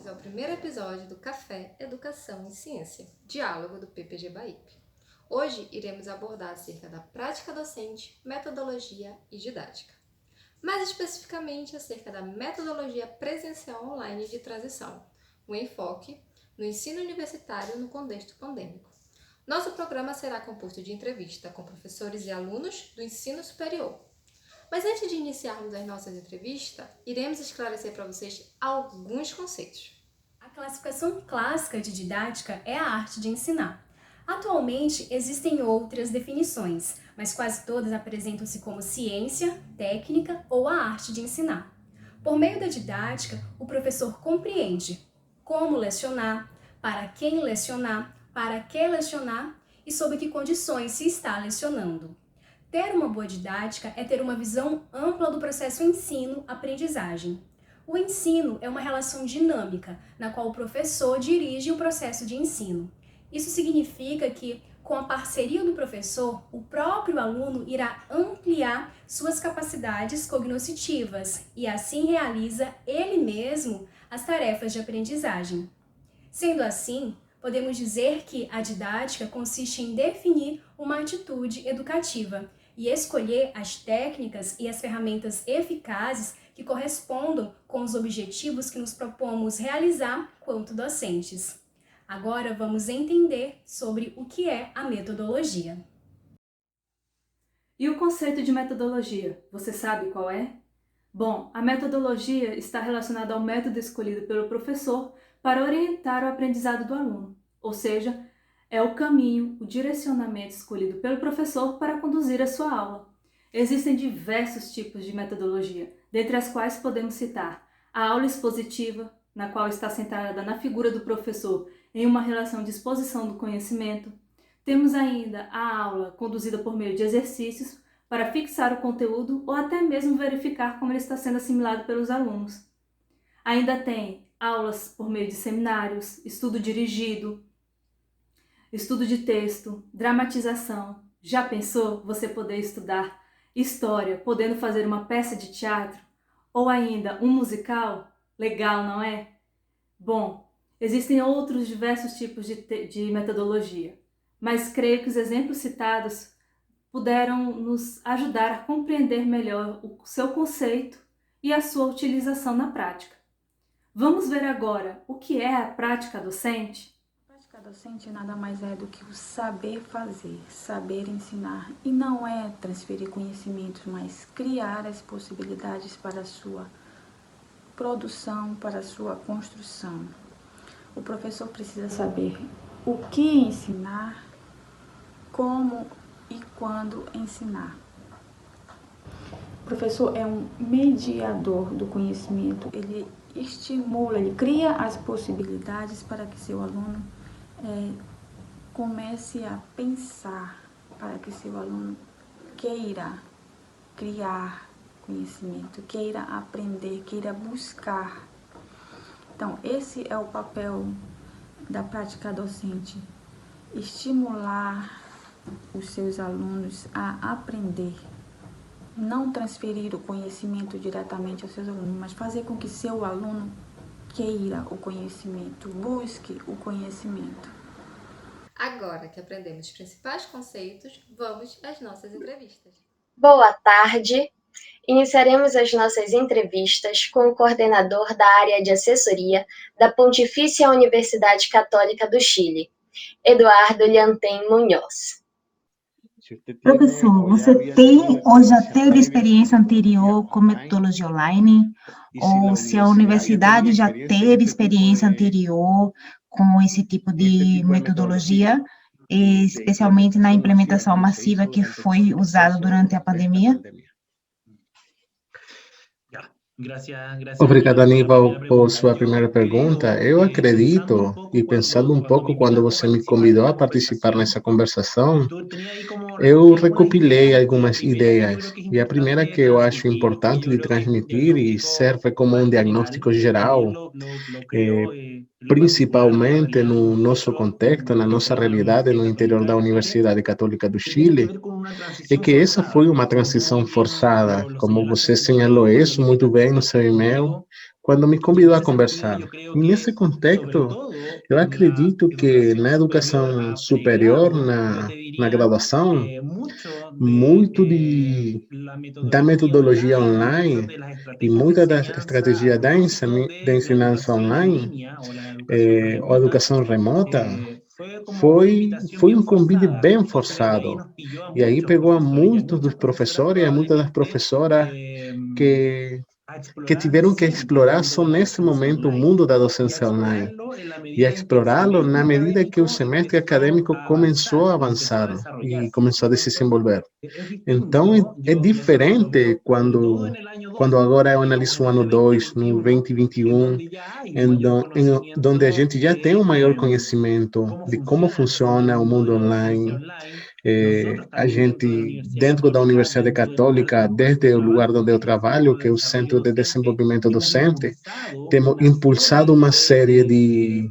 bem-vindos ao primeiro episódio do Café, Educação e Ciência, diálogo do PPG BAIP. Hoje iremos abordar acerca da prática docente, metodologia e didática. Mais especificamente acerca da metodologia presencial online de transição, o enfoque no ensino universitário no contexto pandêmico. Nosso programa será composto de entrevista com professores e alunos do ensino superior. Mas antes de iniciarmos as nossas entrevistas, iremos esclarecer para vocês alguns conceitos. A classificação clássica de didática é a arte de ensinar. Atualmente existem outras definições, mas quase todas apresentam-se como ciência, técnica ou a arte de ensinar. Por meio da didática, o professor compreende como lecionar, para quem lecionar, para que lecionar e sob que condições se está lecionando. Ter uma boa didática é ter uma visão ampla do processo ensino-aprendizagem. O ensino é uma relação dinâmica, na qual o professor dirige o processo de ensino. Isso significa que, com a parceria do professor, o próprio aluno irá ampliar suas capacidades cognitivas e assim realiza ele mesmo as tarefas de aprendizagem. Sendo assim, podemos dizer que a didática consiste em definir uma atitude educativa e escolher as técnicas e as ferramentas eficazes que correspondam com os objetivos que nos propomos realizar quanto docentes. Agora vamos entender sobre o que é a metodologia. E o conceito de metodologia, você sabe qual é? Bom, a metodologia está relacionada ao método escolhido pelo professor para orientar o aprendizado do aluno, ou seja, é o caminho, o direcionamento escolhido pelo professor para conduzir a sua aula. Existem diversos tipos de metodologia, dentre as quais podemos citar a aula expositiva, na qual está centrada na figura do professor em uma relação de exposição do conhecimento. Temos ainda a aula conduzida por meio de exercícios para fixar o conteúdo ou até mesmo verificar como ele está sendo assimilado pelos alunos. Ainda tem aulas por meio de seminários, estudo dirigido, estudo de texto, dramatização. Já pensou você poder estudar história, podendo fazer uma peça de teatro? Ou ainda um musical? Legal, não é? Bom, existem outros diversos tipos de metodologia, mas creio que os exemplos citados puderam nos ajudar a compreender melhor o seu conceito e a sua utilização na prática. Vamos ver agora o que é a prática docente? A prática docente nada mais é do que o saber fazer, saber ensinar. E não é transferir conhecimentos, mas criar as possibilidades para a sua produção, para a sua construção. O professor precisa saber o que ensinar, como e quando ensinar. O professor é um mediador do conhecimento, ele estimula, ele cria as possibilidades para que seu aluno comece a pensar, para que seu aluno queira criar conhecimento, queira aprender, queira buscar. Então, esse é o papel da prática docente, estimular os seus alunos a aprender, não transferir o conhecimento diretamente aos seus alunos, mas fazer com que seu aluno queira o conhecimento, busque o conhecimento. Agora que aprendemos os principais conceitos, vamos às nossas entrevistas. Boa tarde! Iniciaremos as nossas entrevistas com o coordenador da área de assessoria da Pontifícia Universidade Católica do Chile, Eduardo Lianten Munhoz. Professor, você tem ou já teve experiência anterior com metodologia online? Ou se a universidade já teve experiência anterior com esse tipo de metodologia, especialmente na implementação massiva que foi usada durante a pandemia? Obrigado, Aníbal, por sua primeira pergunta. Eu acredito, e pensando um pouco quando você me convidou a participar nessa conversação, eu recopilei algumas ideias. E a primeira que eu acho importante de transmitir e serve como um diagnóstico geral, principalmente no nosso contexto, na nossa realidade no interior da Universidade Católica do Chile, é que essa foi uma transição forçada, como você señalou isso muito bem no seu e-mail, quando me convidou a conversar. E nesse contexto, eu acredito que na educação superior, na graduação, muito da metodologia online e muita da estratégia da ensinança online, ou educação remota, foi um convite bem forçado. E aí pegou a muitos dos professores e a muitas das professoras que, que tiveram que explorar só nesse momento o mundo da docência online e a explorá-lo na medida que o semestre acadêmico começou a avançar e começou a se desenvolver. Então, é diferente quando agora eu analiso o ano 2, no 2021, onde a gente já tem um maior conhecimento de como funciona o mundo online. A gente, dentro da Universidade Católica, desde o lugar onde eu trabalho, que é o Centro de Desenvolvimento Docente, temos impulsado uma série de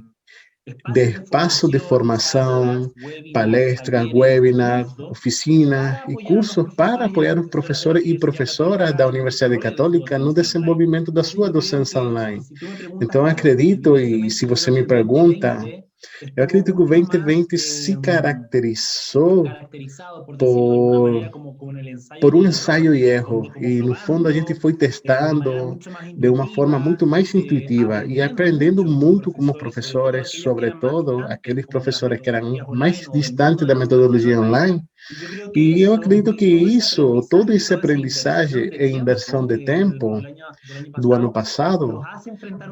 espaços de formação, palestras, webinars, oficinas e cursos para apoiar os professores e professoras da Universidade Católica no desenvolvimento da sua docência online. Então, acredito, e se você me pergunta, eu acredito que o 2020 se caracterizou por um ensaio e erro, e no fundo a gente foi testando de uma forma muito mais intuitiva e aprendendo muito como professores, sobretudo aqueles professores que eram mais distantes da metodologia online. E eu acredito que isso, todo esse aprendizagem e inversão de tempo do ano passado,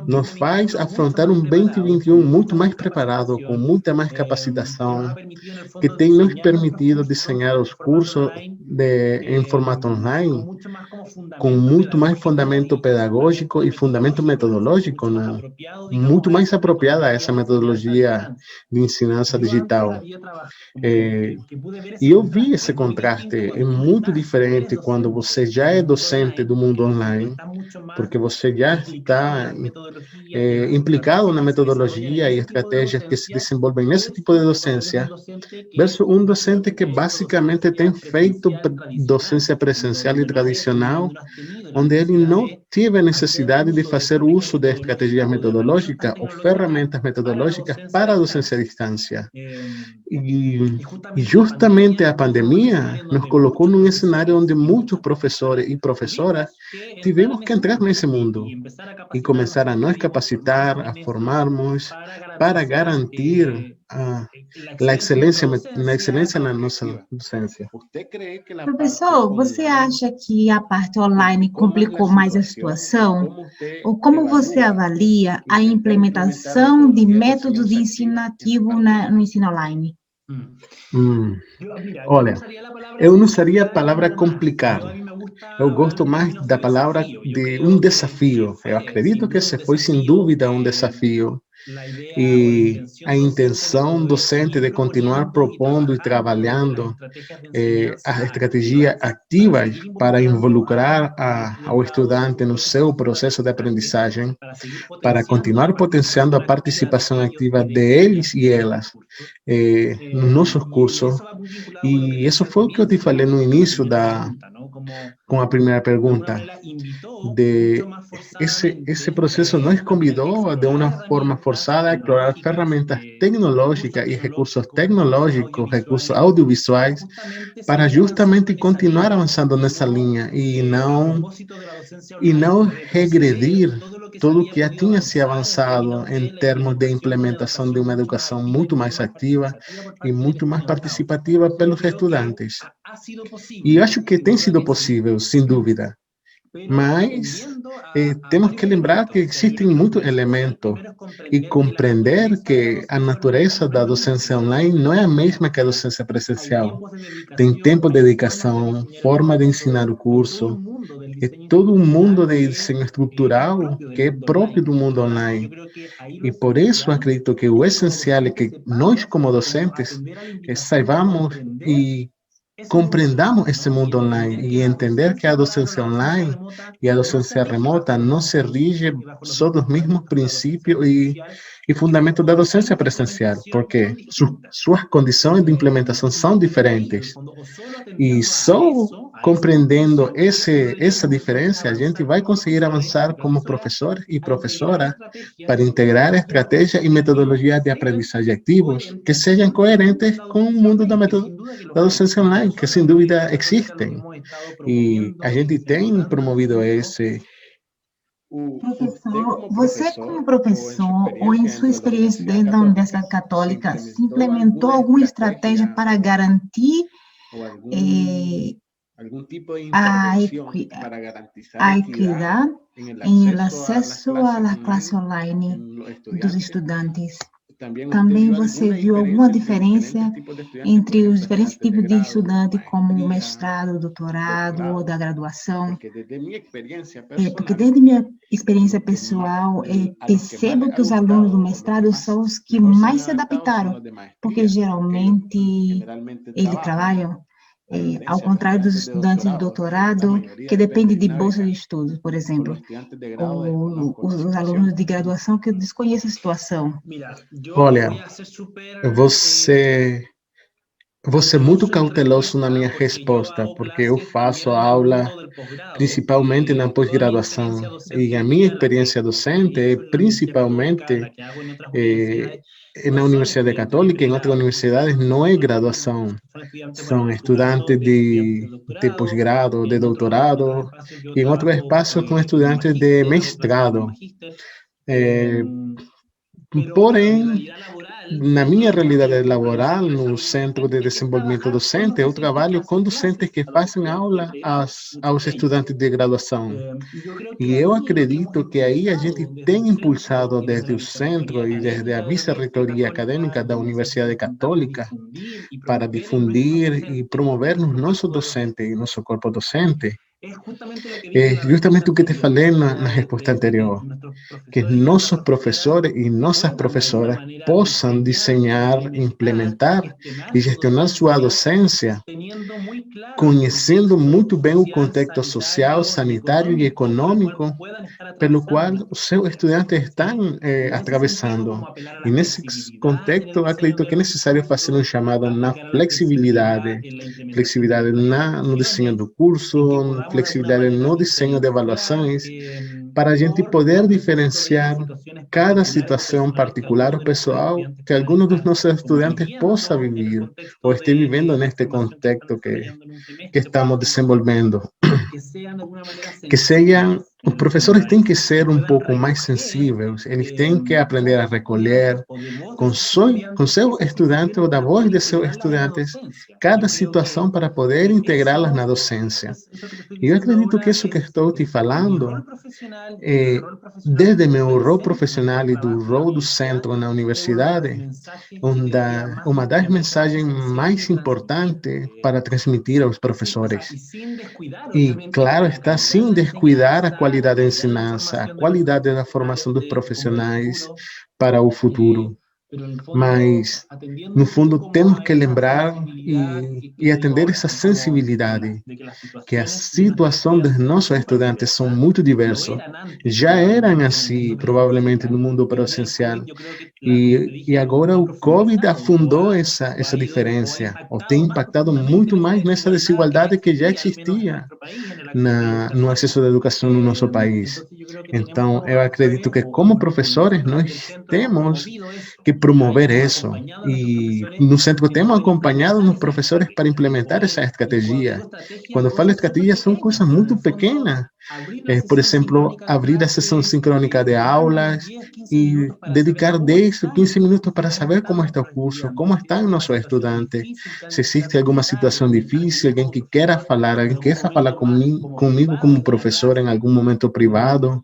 nos faz afrontar um 2021 muito mais preparado, com muita mais capacitação, que tem nos permitido desenhar os cursos em formato online com muito mais fundamento pedagógico e fundamento metodológico, né? Muito mais apropriada a essa metodologia de ensinança digital. E eu vi esse contraste, é muito diferente quando você já é docente do mundo online, porque você já está implicado na metodologia e estratégias que se desenvolvem nesse tipo de docência, versus um docente que basicamente tem feito docência presencial e tradicional, onde ele não teve a necessidade de fazer uso de estratégias metodológicas ou ferramentas metodológicas para a docência à distância. E justamente a pandemia nos colocou num cenário onde muitos professores e professoras tivemos que entrar nesse mundo e começar a nos capacitar, a formarmos para garantir a excelência na nossa docência. Professor, você acha que a parte online complicou mais a situação? Ou como você avalia a implementação de métodos de ensinativo no ensino online? Olha, eu não usaria a palavra complicar. Eu gosto mais da palavra de um desafio. Eu acredito que esse foi, sem dúvida, um desafio. E a intenção docente de continuar propondo e trabalhando as estratégias ativas para involucrar ao estudante no seu processo de aprendizagem, para continuar potenciando a participação ativa deles e elas nos nossos cursos. E isso foi o que eu te falei no início com a primeira pergunta. Esse processo nos convidou de uma forma forçada a explorar ferramentas tecnológicas e recursos tecnológicos, recursos audiovisuais, para justamente continuar avançando nessa linha e não regredir tudo o que já tinha se avançado em termos de implementação de uma educação muito mais ativa e muito mais participativa pelos estudantes. E eu acho que tem sido possível, sem dúvida. Mas temos que lembrar que existem muitos elementos e compreender que a natureza da docência online não é a mesma que a docência presencial. Tem tempo de dedicação, forma de ensinar o curso, é todo um mundo de desenho estrutural que é próprio do mundo online. E por isso acredito que o essencial é que nós, como docentes, saibamos e compreendamos esse mundo online e entender que a docência online e a docência remota não se rige só dos mesmos princípios e fundamentos da docência presencial, porque suas condições de implementação são diferentes. E só compreendendo essa diferença, a gente vai conseguir avançar como professor e professora para integrar estratégia e metodologia de aprendizagem ativos que sejam coerentes com o mundo da docência online, que sem dúvida existem. E a gente tem promovido esse. Professor, você como professor ou em sua experiência dentro da Universidade Católica, se implementou alguma estratégia para garantir eh, a, equi- a equidade em el acesso à classe online dos estudantes? Também você viu alguma diferença entre os diferentes tipos de estudante, como o mestrado, o doutorado ou da graduação? Porque desde minha experiência pessoal, percebo que os alunos do mestrado são os que mais se adaptaram, porque geralmente eles trabalham, ao contrário dos estudantes de doutorado, que dependem de bolsa de estudos, por exemplo, ou os alunos de graduação que desconhecem a situação. Olha, você vou ser muito cauteloso na minha resposta, porque eu faço aula principalmente na pós-graduação. E a minha experiência docente é principalmente na Universidade Católica, em outras universidades não é graduação. São estudantes de pós-grado, de doutorado, e em outros espaços com estudantes de mestrado. Porém, na minha realidade laboral, no Centro de Desenvolvimento Docente, eu trabalho com docentes que fazem aula aos estudantes de graduação. E eu acredito que aí a gente tem impulsado desde o centro e desde a vice-reitoria acadêmica da Universidade Católica para difundir e promover nos nossos docentes e nosso corpo docente. É justamente o que te falei na resposta anterior, que nossos professores e nossas professoras possam desenhar, implementar e gestionar sua docência, conhecendo muito bem o contexto social, sanitário e econômico pelo qual os seus estudantes estão atravessando. E nesse contexto, acredito que é necessário fazer um chamado na flexibilidade no desenho do curso, flexibilidade no desenho de avaliações, para a gente poder diferenciar cada situação particular ou pessoal que algum dos nossos estudantes possa viver ou esteja vivendo neste contexto que estamos desenvolvendo. Que sejam, os professores têm que ser um pouco mais sensíveis, eles têm que aprender a recolher com seu estudante ou da voz de seus estudantes cada situação para poder integrá-las na docência. E eu acredito que isso que estou te falando, desde meu rol profissional e do rol do centro na universidade, uma das mensagens mais importantes para transmitir aos professores. E, claro, está sem descuidar a qualidade da ensinança, a qualidade da formação dos profissionais para o futuro. Mas, no fundo, temos que lembrar e atender essa sensibilidade, que a situação dos nossos estudantes são muito diversas. Já eram assim, provavelmente, no mundo presencial. E agora o Covid afundou essa diferença, ou tem impactado muito mais nessa desigualdade que já existia no acesso à educação no nosso país. Então, eu acredito que, como professores, nós temos que promover isso. E no centro temos acompanhado os professores para implementar essa estratégia. Quando eu falo estratégia, são coisas muito pequenas. Por exemplo, abrir a sessão sincrônica de aulas e dedicar 10 ou 15 minutos para saber como está o curso, como estão nossos estudantes, se existe alguma situação difícil, alguém que queira falar, alguém que queira falar comigo como professor em algum momento privado.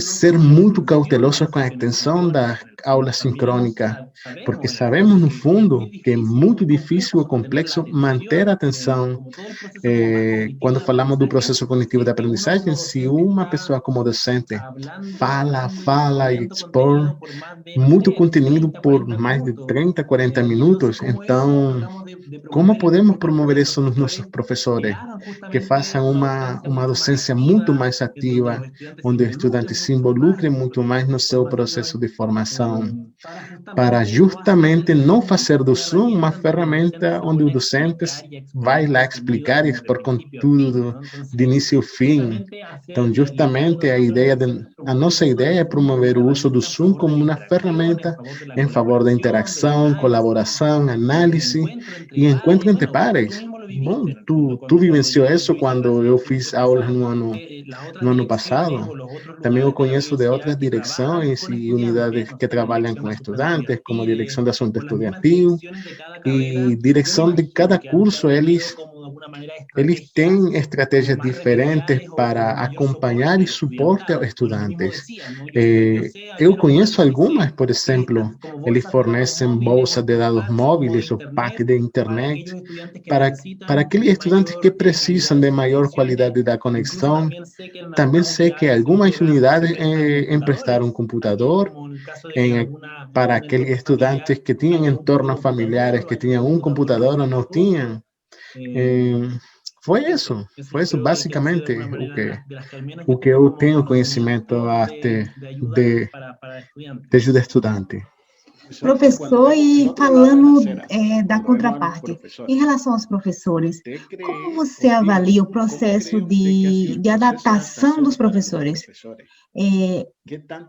Ser muito cauteloso com a extensão da aula sincrônica, porque sabemos, no fundo, que é muito difícil ou complexo manter a atenção quando falamos do processo cognitivo de aprendizagem aprendizagem se uma pessoa como docente fala e expõe muito conteúdo por mais de 30, 40 minutos. Então, como podemos promover isso nos nossos professores? Que façam uma docência muito mais ativa, onde o estudante se involucre muito mais no seu processo de formação, para justamente não fazer do Zoom uma ferramenta onde o docente vai lá explicar e expor conteúdo de início ao fim. Então, justamente a nossa ideia é promover o uso do Zoom como uma ferramenta em favor da interação, colaboração, análise e encontro entre pares. Bom, tu vivenciou isso quando eu fiz aulas no ano passado. Também eu conheço de outras direções e unidades que trabalham com estudantes, como a direção de assunto estudantil e direção de cada curso. Eles têm estratégias diferentes para acompanhar e suporte aos estudantes. Eu conheço algumas, por exemplo, eles fornecem bolsas de dados móveis ou pack de internet para aqueles estudantes que precisam de maior qualidade da conexão. Também sei que algumas unidades emprestaram um computador para aqueles estudantes que tinham entornos familiares que tinham um computador ou não tinham. Foi isso basicamente o que eu tenho conhecimento até de ajuda estudante. Professor, e falando da contraparte, em relação aos professores, como você avalia o processo de adaptação dos professores?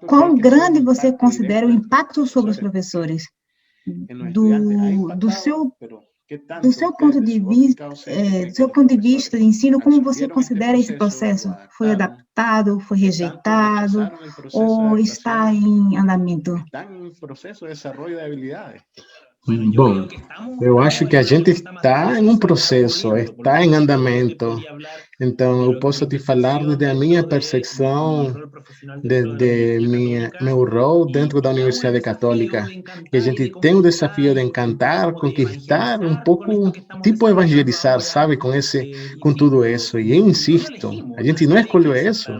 Quão grande você considera o impacto sobre os professores? Do seu ponto de vista de ensino, como você considera esse processo? Foi adaptado, foi rejeitado ou está em andamento? Bom, eu acho que a gente está em um processo, está em andamento. Então, eu posso te falar desde a minha percepção, desde meu rol dentro da Universidade Católica, que a gente tem o desafio de encantar, conquistar, um pouco, tipo evangelizar, sabe, com tudo isso. E eu insisto, a gente não escolheu isso.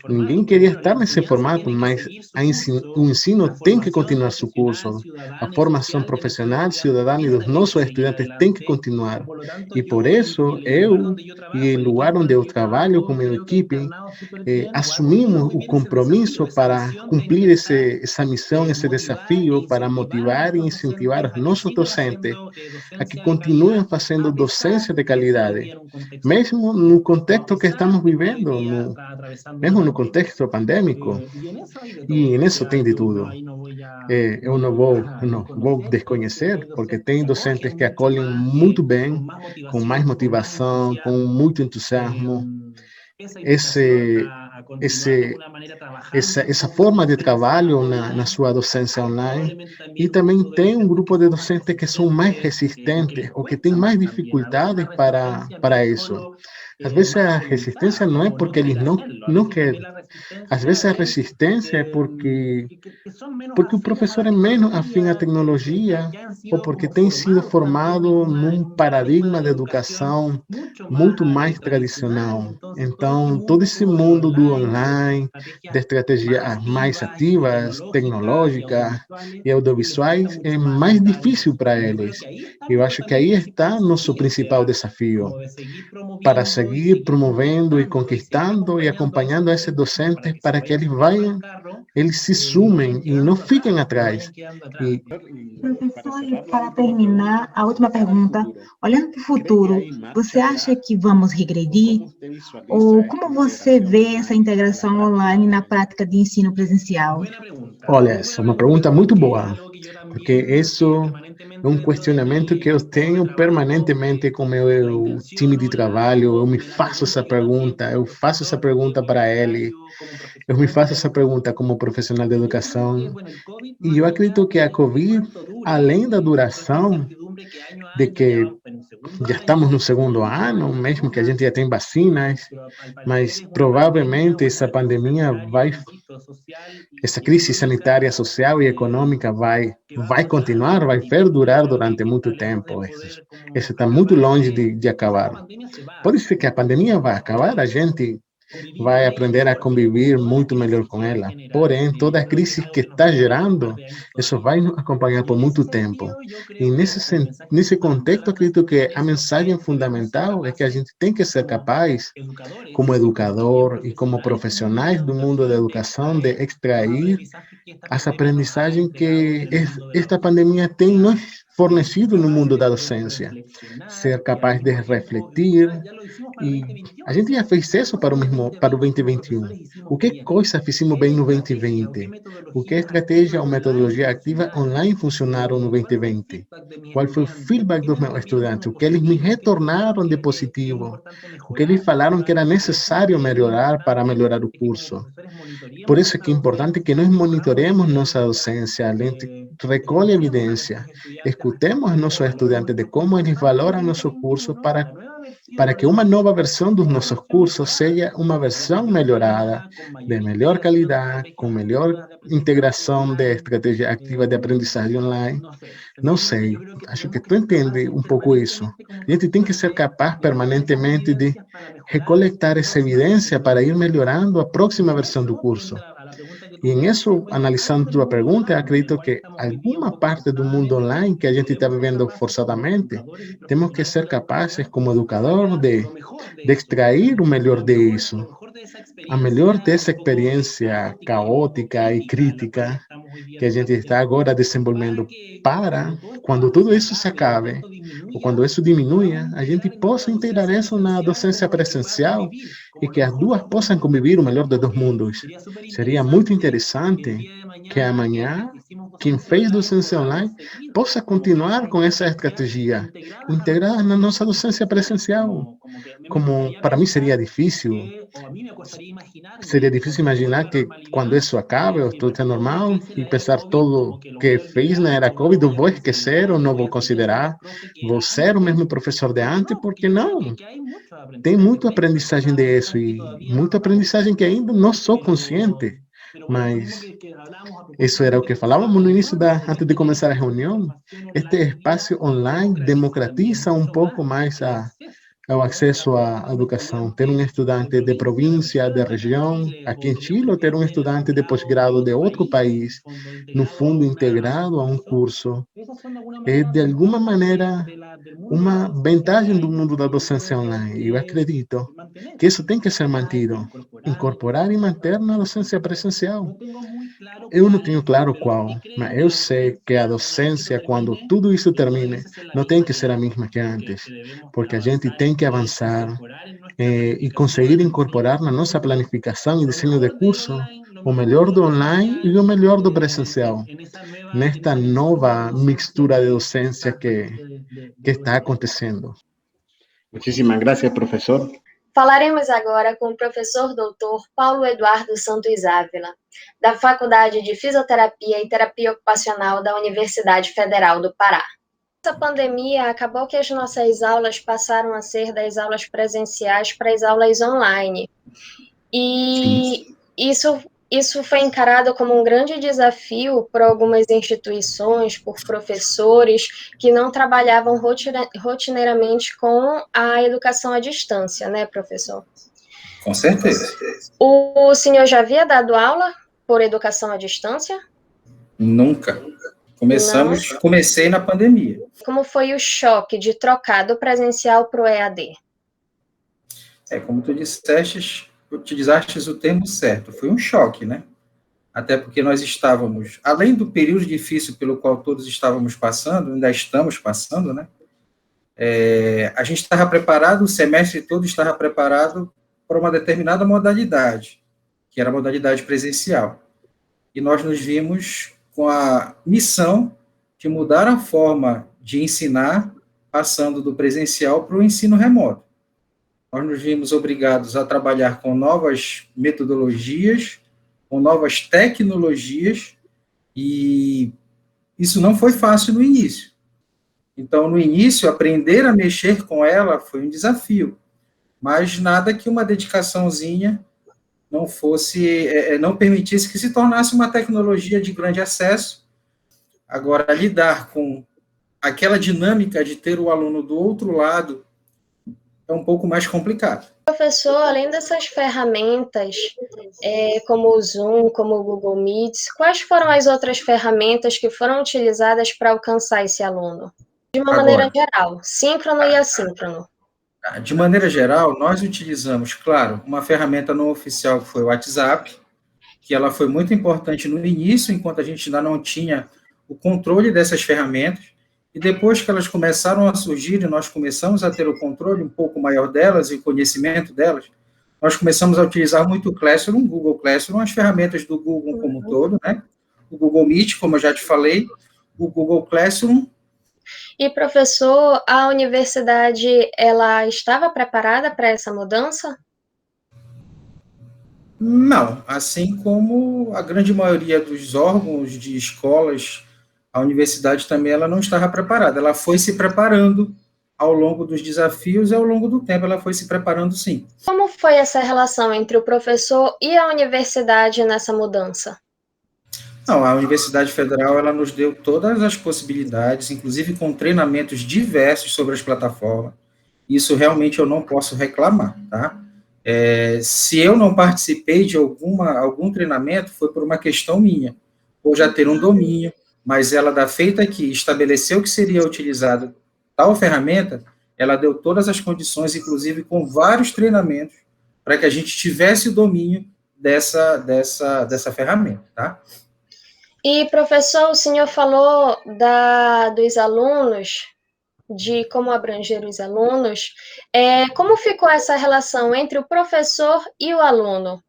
Ninguém queria estar nesse formato, mas o ensino tem que continuar seu curso. A formação profissional, cidadã e dos nossos estudantes tem que continuar. E por isso, eu e o lugar onde eu trabalho com minha equipe, assumimos o compromisso para cumprir essa missão, esse desafio, para motivar e incentivar os nossos docentes a que continuem fazendo docência de qualidade, mesmo no contexto que estamos vivendo, mesmo no contexto pandêmico. E nisso tem de tudo. Eu não vou desconhecer, porque tem docentes que acolhem muito bem, com mais motivação, com muito entusiasmo, essa forma de trabalho na sua docência online. E também tem um grupo de docentes que são mais resistentes ou que têm mais dificuldades para isso. Às vezes a resistência não é porque eles não querem. Às vezes a resistência é porque o professor é menos afim à tecnologia ou porque tem sido formado num paradigma de educação muito mais tradicional. Então, todo esse mundo do online, de estratégias mais ativas, tecnológicas e audiovisuais, é mais difícil para eles. Eu acho que aí está nosso principal desafio, para seguir promovendo e conquistando e acompanhando a esses docentes para que eles se sumem e não fiquem atrás. Professor, e para terminar, a última pergunta. Olhando para o futuro, você acha que vamos regredir? Ou como você vê essa integração online na prática de ensino presencial? Olha, essa é uma pergunta muito boa, porque isso é um questionamento que eu tenho permanentemente com meu time de trabalho. Eu me faço essa pergunta, eu faço essa pergunta para ele, eu me faço essa pergunta como profissional de educação. E eu acredito que a Covid, além da duração, de que já estamos no segundo ano, mesmo que a gente já tem vacinas, mas provavelmente essa pandemia essa crise sanitária, social e econômica vai continuar, vai perdurar durante muito tempo. Isso está muito longe de acabar. Pode ser que a pandemia vai acabar, a gente vai aprender a conviver muito melhor com ela. Porém, toda a crise que está gerando, isso vai nos acompanhar por muito tempo. E nesse contexto, acredito que a mensagem fundamental é que a gente tem que ser capaz, como educador e como profissionais do mundo da educação, de extrair as aprendizagens que esta pandemia tem nos fornecido no mundo da docência. Ser capaz de refletir, e a gente já fez isso para o 2021. O que coisa fizemos bem no 2020? O que estratégia ou metodologia ativa online funcionaram no 2020? Qual foi o feedback dos meus estudantes? O que eles me retornaram de positivo? O que eles falaram que era necessário melhorar para melhorar o curso? Por isso é que é importante que nós monitoremos nossa docência, a gente recolhe evidência, escutemos a nossos estudantes de como eles valoram nosso curso para que uma nova versão dos nossos cursos seja uma versão melhorada, de melhor qualidade, com melhor integração de estratégia ativa de aprendizagem online. Não sei, acho que tu entende um pouco isso. A gente tem que ser capaz permanentemente de recoletar essa evidência para ir melhorando a próxima versão do curso. E em isso, analisando tua pergunta, acredito que alguma parte do mundo online que a gente está vivendo forçadamente, temos que ser capazes, como educador, de extrair o melhor disso. A melhor dessa experiência caótica e crítica que a gente está agora desenvolvendo para, quando tudo isso se acabe, ou quando isso diminua, a gente possa integrar isso na docência presencial e que as duas possam conviver o melhor dos dois mundos. Seria muito interessante que amanhã, quem fez docência online, possa continuar com essa estratégia, integrar na nossa docência presencial. Como para mim seria difícil imaginar que quando isso acabe, ou tudo é normal, e pensar tudo que fiz na era Covid, eu vou esquecer ou não vou considerar, vou ser o mesmo professor de antes, porque não. Tem muita aprendizagem disso e muita aprendizagem que ainda não sou consciente. Mas isso era o que falávamos no início, antes de começar a reunião. Este espaço online democratiza um pouco mais ao acesso à educação. Ter um estudante de província, de região, aqui em Chile, ou ter um estudante de pós-grado de outro país, no fundo integrado a um curso, é de alguma maneira uma vantagem do mundo da docência online. E eu acredito que isso tem que ser mantido, incorporar e manter na docência presencial. Eu não tenho claro qual, mas eu sei que a docência, quando tudo isso termine, não tem que ser a mesma que antes, porque a gente tem que avançar e conseguir incorporar na nossa planificação e desenho de curso o melhor do online e o melhor do presencial, nesta nova mistura de docência que está acontecendo. Muchísimas gracias, professor. Falaremos agora com o professor doutor Paulo Eduardo Santos Ávila, da Faculdade de Fisioterapia e Terapia Ocupacional da Universidade Federal do Pará. Essa pandemia acabou que as nossas aulas passaram a ser das aulas presenciais para as aulas online. E isso foi encarado como um grande desafio por algumas instituições, por professores que não trabalhavam rotineiramente com a educação à distância, né, professor? Com certeza. O senhor já havia dado aula por educação à distância? Nunca. Comecei na pandemia. Como foi o choque de trocar do presencial para o EAD? Como tu disseste o termo certo, foi um choque, né? Até porque nós estávamos, além do período difícil pelo qual todos estávamos passando, ainda estamos passando, né? A gente estava preparado, o semestre todo estava preparado para uma determinada modalidade, que era a modalidade presencial. E nós nos vimos com a missão de mudar a forma de ensinar, passando do presencial para o ensino remoto. Nós nos vimos obrigados a trabalhar com novas metodologias, com novas tecnologias, e isso não foi fácil no início. Então, no início, aprender a mexer com ela foi um desafio, mas nada que uma dedicaçãozinha não permitisse que se tornasse uma tecnologia de grande acesso. Agora, lidar com aquela dinâmica de ter o aluno do outro lado, é um pouco mais complicado. Professor, além dessas ferramentas, como o Zoom, como o Google Meets, quais foram as outras ferramentas que foram utilizadas para alcançar esse aluno? De uma maneira geral, síncrono e assíncrono. De maneira geral, nós utilizamos, claro, uma ferramenta não oficial que foi o WhatsApp, que ela foi muito importante no início, enquanto a gente ainda não tinha o controle dessas ferramentas, e depois que elas começaram a surgir e nós começamos a ter o controle um pouco maior delas e o conhecimento delas, nós começamos a utilizar muito o Classroom, Google Classroom, as ferramentas do Google como um todo, né? O Google Meet, como eu já te falei, o Google Classroom. E, professor, a universidade, ela estava preparada para essa mudança? Não, assim como a grande maioria dos órgãos de escolas, a universidade também ela não estava preparada. Ela foi se preparando ao longo dos desafios e ao longo do tempo ela foi se preparando, sim. Como foi essa relação entre o professor e a universidade nessa mudança? Não, a Universidade Federal ela nos deu todas as possibilidades, inclusive com treinamentos diversos sobre as plataformas. Isso realmente eu não posso reclamar, tá? Se eu não participei de algum treinamento, foi por uma questão minha, ou já ter um domínio, mas ela, da feita que estabeleceu que seria utilizado tal ferramenta, ela deu todas as condições, inclusive com vários treinamentos, para que a gente tivesse o domínio dessa ferramenta, tá? E, professor, o senhor falou dos alunos, de como abranger os alunos. Como ficou essa relação entre o professor e o aluno?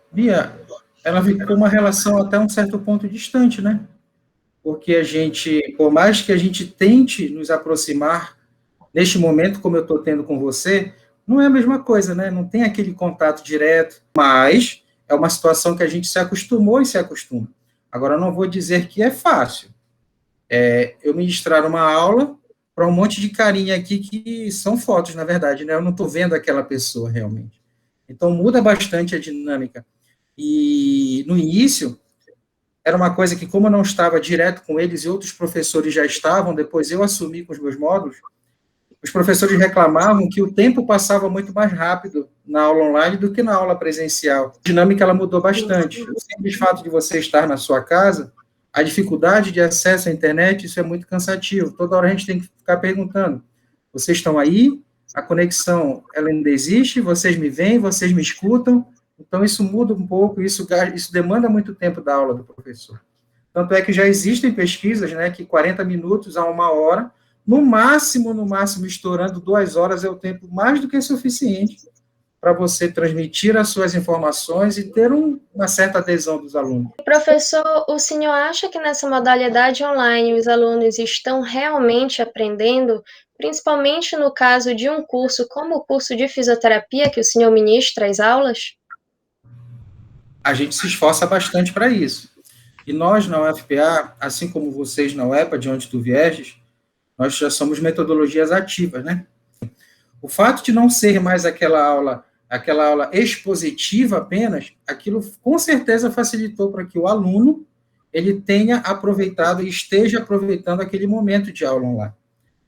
Bia, ela ficou uma relação até um certo ponto distante, né? Porque a gente, por mais que a gente tente nos aproximar, neste momento, como eu estou tendo com você, não é a mesma coisa, né? Não tem aquele contato direto, mas é uma situação que a gente se acostumou e se acostuma. Agora, eu não vou dizer que é fácil. Eu ministrar uma aula para um monte de carinha aqui que são fotos, na verdade, né? Eu não estou vendo aquela pessoa realmente. Então, muda bastante a dinâmica. E, no início, era uma coisa que, como eu não estava direto com eles e outros professores já estavam, depois eu assumi com os meus módulos, os professores reclamavam que o tempo passava muito mais rápido na aula online do que na aula presencial. A dinâmica ela mudou bastante. O simples fato de você estar na sua casa, a dificuldade de acesso à internet, isso é muito cansativo. Toda hora a gente tem que ficar perguntando, vocês estão aí? A conexão, ela ainda existe? Vocês me veem? Vocês me escutam? Então, isso muda um pouco, isso demanda muito tempo da aula do professor. Tanto é que já existem pesquisas, né, que 40 minutos a 1 hora, no máximo, estourando 2 horas, é o tempo mais do que suficiente para você transmitir as suas informações e ter uma certa adesão dos alunos. Professor, o senhor acha que nessa modalidade online os alunos estão realmente aprendendo, principalmente no caso de um curso como o curso de fisioterapia que o senhor ministra as aulas? A gente se esforça bastante para isso. E nós, na UFPA, assim como vocês na UEPA, de onde tu viestes, nós já somos metodologias ativas, né? O fato de não ser mais aquela aula expositiva apenas, aquilo com certeza facilitou para que o aluno ele tenha aproveitado e esteja aproveitando aquele momento de aula online.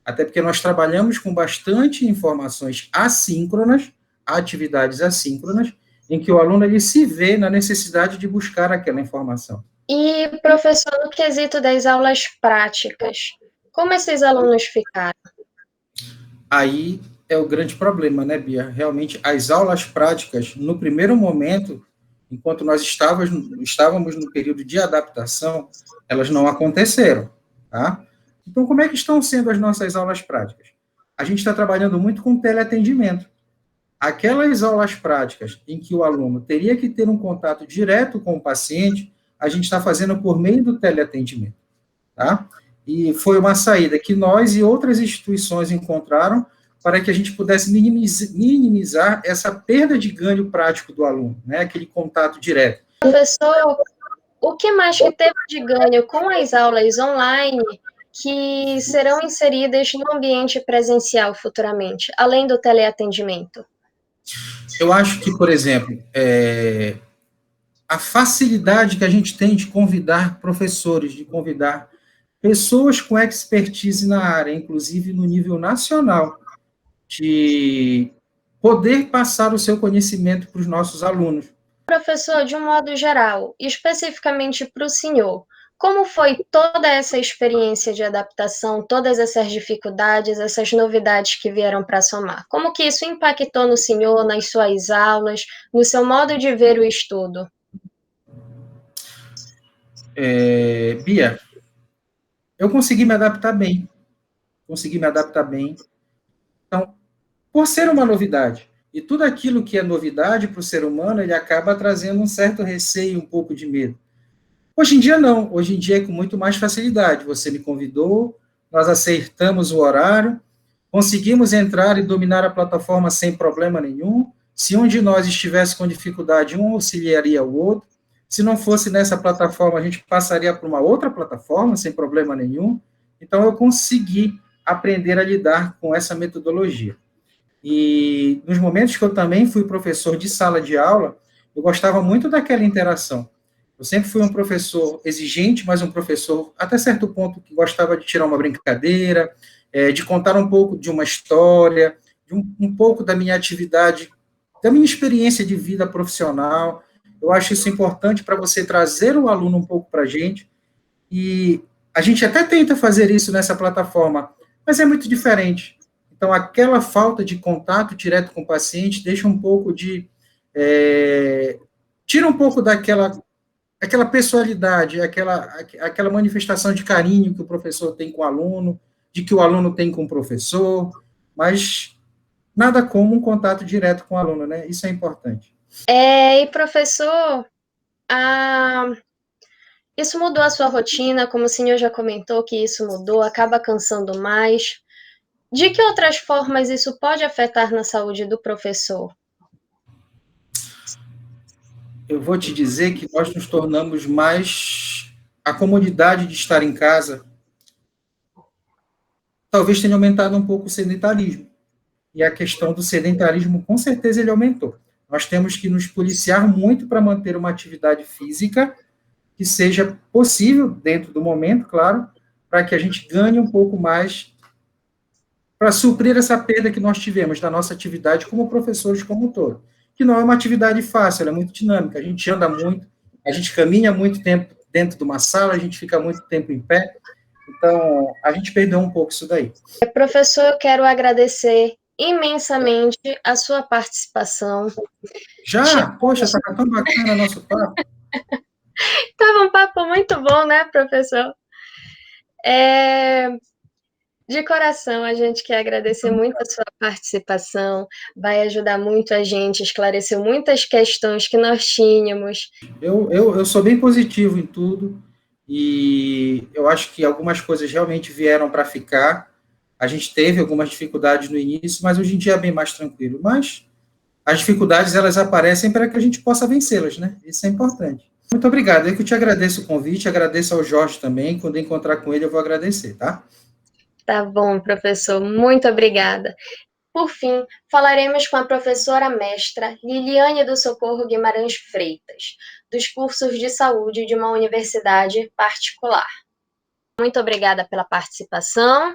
Até porque nós trabalhamos com bastante informações assíncronas, atividades assíncronas, em que o aluno ele se vê na necessidade de buscar aquela informação. E, professor, no quesito das aulas práticas, como esses alunos ficaram? Aí é o grande problema, né, Bia? Realmente, as aulas práticas, no primeiro momento, enquanto nós estávamos no período de adaptação, elas não aconteceram, tá? Então, como é que estão sendo as nossas aulas práticas? A gente está trabalhando muito com teleatendimento. Aquelas aulas práticas em que o aluno teria que ter um contato direto com o paciente, a gente está fazendo por meio do teleatendimento, tá? E foi uma saída que nós e outras instituições encontraram para que a gente pudesse minimizar essa perda de ganho prático do aluno, né? Aquele contato direto. Professor, o que mais que teve de ganho com as aulas online que serão inseridas no ambiente presencial futuramente, além do teleatendimento? Eu acho que, por exemplo, a facilidade que a gente tem de convidar professores, de convidar pessoas com expertise na área, inclusive no nível nacional, de poder passar o seu conhecimento para os nossos alunos. Professor, de um modo geral, especificamente para o senhor, como foi toda essa experiência de adaptação, todas essas dificuldades, essas novidades que vieram para somar? Como que isso impactou no senhor, nas suas aulas, no seu modo de ver o estudo? Bia, eu consegui me adaptar bem. Então, por ser uma novidade, e tudo aquilo que é novidade para o ser humano, ele acaba trazendo um certo receio, um pouco de medo. Hoje em dia, não. Hoje em dia é com muito mais facilidade. Você me convidou, nós acertamos o horário, conseguimos entrar e dominar a plataforma sem problema nenhum. Se um de nós estivesse com dificuldade, um auxiliaria o outro. Se não fosse nessa plataforma, a gente passaria para uma outra plataforma sem problema nenhum. Então, eu consegui aprender a lidar com essa metodologia. E nos momentos que eu também fui professor de sala de aula, eu gostava muito daquela interação. Eu sempre fui um professor exigente, mas um professor, até certo ponto, que gostava de tirar uma brincadeira, de contar um pouco de uma história, de um pouco da minha atividade, da minha experiência de vida profissional. Eu acho isso importante para você trazer o aluno um pouco para a gente, e a gente até tenta fazer isso nessa plataforma, mas é muito diferente. Então, aquela falta de contato direto com o paciente deixa um pouco de... tira um pouco aquela pessoalidade, aquela manifestação de carinho que o professor tem com o aluno, de que o aluno tem com o professor, mas nada como um contato direto com o aluno, né? Isso é importante. E professor, isso mudou a sua rotina, como o senhor já comentou que isso mudou, acaba cansando mais. De que outras formas isso pode afetar na saúde do professor? Eu vou te dizer que nós nos tornamos mais... A comodidade de estar em casa talvez tenha aumentado um pouco o sedentarismo. E a questão do sedentarismo, com certeza, ele aumentou. Nós temos que nos policiar muito para manter uma atividade física que seja possível, dentro do momento, claro, para que a gente ganhe um pouco mais para suprir essa perda que nós tivemos da nossa atividade como professores como um todo. Que não é uma atividade fácil, ela é muito dinâmica, a gente anda muito, a gente caminha muito tempo dentro de uma sala, a gente fica muito tempo em pé, então a gente perdeu um pouco isso daí. Professor, eu quero agradecer imensamente a sua participação. Já? Poxa, tá tão bacana nosso papo. Tava um papo muito bom, né, professor? De coração, a gente quer agradecer muito a sua participação, vai ajudar muito a gente, esclareceu muitas questões que nós tínhamos. Eu sou bem positivo em tudo, e eu acho que algumas coisas realmente vieram para ficar. A gente teve algumas dificuldades no início, mas hoje em dia é bem mais tranquilo. Mas as dificuldades, elas aparecem para que a gente possa vencê-las, né? Isso é importante. Muito obrigado. Eu que te agradeço o convite, agradeço ao Jorge também. Quando eu encontrar com ele, eu vou agradecer, tá? Tá bom, professor, muito obrigada. Por fim, falaremos com a professora mestra Liliane do Socorro Guimarães Freitas, dos cursos de saúde de uma universidade particular. Muito obrigada pela participação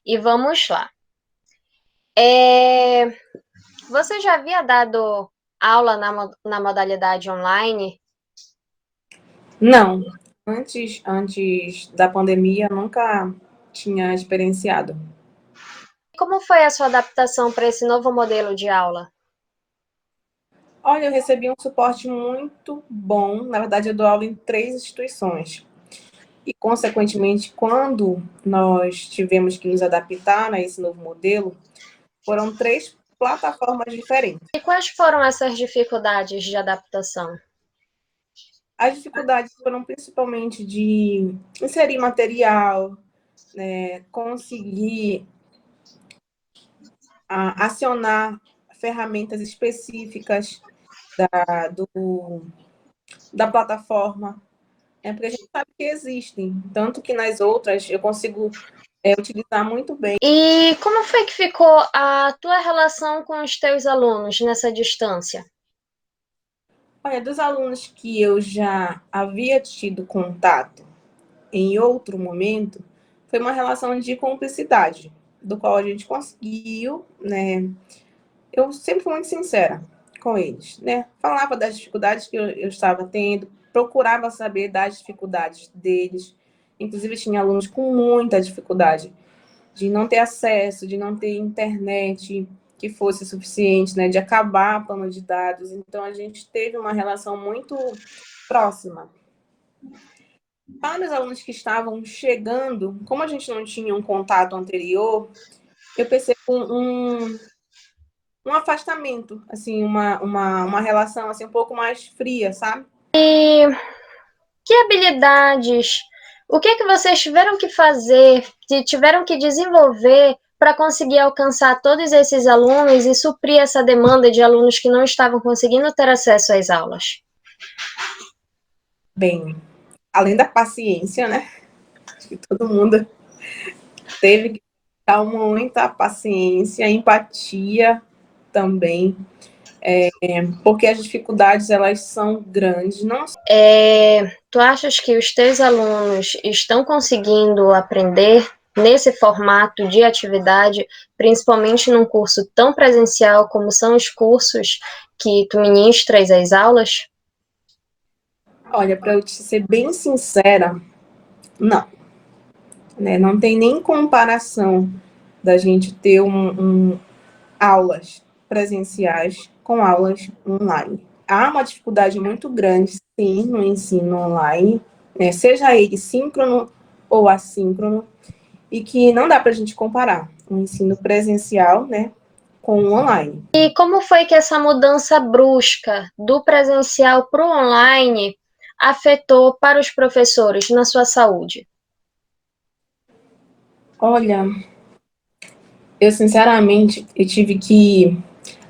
e vamos lá. Você já havia dado aula na modalidade online? Não, antes da pandemia, nunca tinha experienciado. Como foi a sua adaptação para esse novo modelo de aula? Olha, eu recebi um suporte muito bom. Na verdade, eu dou aula em 3 instituições. E, consequentemente, quando nós tivemos que nos adaptar a esse novo modelo, foram 3 plataformas diferentes. E quais foram essas dificuldades de adaptação? As dificuldades foram principalmente de inserir material, conseguir acionar ferramentas específicas da plataforma, porque a gente sabe que existem, tanto que nas outras eu consigo utilizar muito bem. E como foi que ficou a tua relação com os teus alunos nessa distância? Olha, dos alunos que eu já havia tido contato em outro momento, foi uma relação de cumplicidade, do qual a gente conseguiu, né? Eu sempre fui muito sincera com eles, né? Falava das dificuldades que eu estava tendo, procurava saber das dificuldades deles. Inclusive, tinha alunos com muita dificuldade de não ter acesso, de não ter internet que fosse suficiente, né? De acabar plano de dados. Então, a gente teve uma relação muito próxima. Para os alunos que estavam chegando, como a gente não tinha um contato anterior, eu percebo um afastamento, assim, uma relação assim, um pouco mais fria, sabe? E que habilidades, o que é que vocês tiveram que fazer, que tiveram que desenvolver para conseguir alcançar todos esses alunos e suprir essa demanda de alunos que não estavam conseguindo ter acesso às aulas? Bem, além da paciência, né? Acho que todo mundo teve que dar muita paciência, empatia também, porque as dificuldades, elas são grandes. Não... Tu achas que os teus alunos estão conseguindo aprender nesse formato de atividade, principalmente num curso tão presencial como são os cursos que tu ministras as aulas? Olha, para eu te ser bem sincera, não. Né? Não tem nem comparação da gente ter aulas presenciais com aulas online. Há uma dificuldade muito grande, sim, no ensino online, né? Seja ele síncrono ou assíncrono, e que não dá para a gente comparar o ensino presencial, né, com o online. E como foi que essa mudança brusca do presencial para o online afetou para os professores na sua saúde? Olha, eu sinceramente eu tive que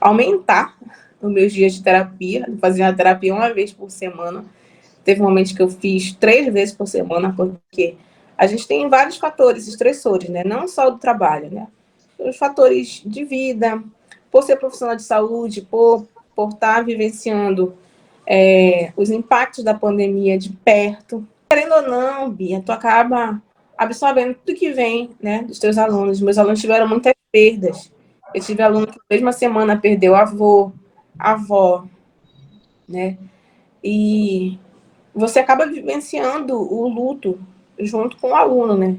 aumentar os meus dias de terapia, fazer a terapia uma vez por semana. Teve momentos que eu fiz 3 vezes por semana, porque a gente tem vários fatores estressores, né? Não só do trabalho, né? Os fatores de vida, por ser profissional de saúde, por estar vivenciando os impactos da pandemia de perto. Querendo ou não, Bia, tu acaba absorvendo tudo que vem, né, dos teus alunos. Meus alunos tiveram muitas perdas. Eu tive aluno que na mesma semana perdeu avô, avó, né? E você acaba vivenciando o luto junto com o aluno, né?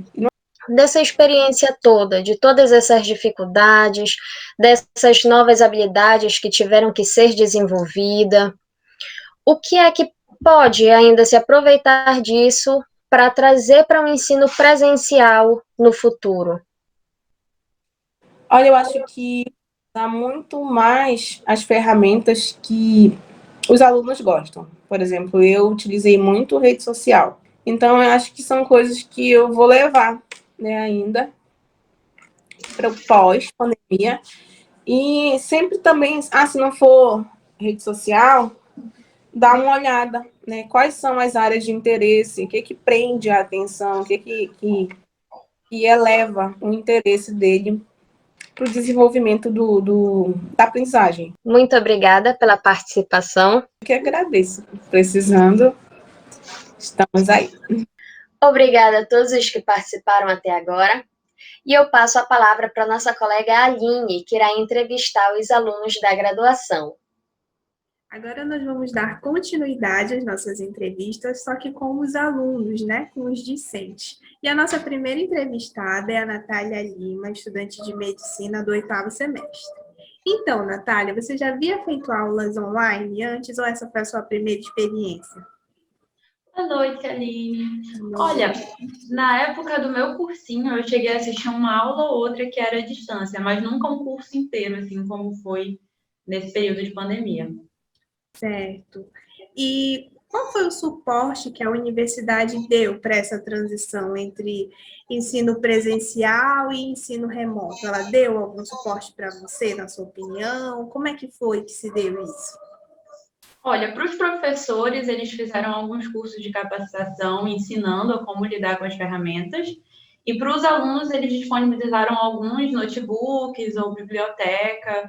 Dessa experiência toda, de todas essas dificuldades, dessas novas habilidades que tiveram que ser desenvolvidas, o que é que pode ainda se aproveitar disso para trazer para um ensino presencial no futuro? Olha, eu acho que dá muito mais as ferramentas que os alunos gostam. Por exemplo, eu utilizei muito rede social. Então, eu acho que são coisas que eu vou levar, né, ainda para o pós-pandemia. E sempre também, se não for rede social, dá uma olhada, né? Quais são as áreas de interesse, o que prende a atenção, o que eleva o interesse dele para o desenvolvimento da aprendizagem. Muito obrigada pela participação. Eu que agradeço. Precisando, estamos aí. Obrigada a todos os que participaram até agora. E eu passo a palavra para nossa colega Aline, que irá entrevistar os alunos da graduação. Agora nós vamos dar continuidade às nossas entrevistas, só que com os alunos, né, com os discentes. E a nossa primeira entrevistada é a Natália Lima, estudante de medicina do 8º semestre. Então, Natália, você já havia feito aulas online antes ou essa foi a sua primeira experiência? Boa noite, Aline. Olha, na época do meu cursinho, eu cheguei a assistir uma aula ou outra que era à distância, mas nunca um curso inteiro, assim como foi nesse período de pandemia. Certo. E qual foi o suporte que a universidade deu para essa transição entre ensino presencial e ensino remoto? Ela deu algum suporte para você, na sua opinião? Como é que foi que se deu isso? Olha, para os professores, eles fizeram alguns cursos de capacitação ensinando a como lidar com as ferramentas. E para os alunos, eles disponibilizaram alguns notebooks ou biblioteca,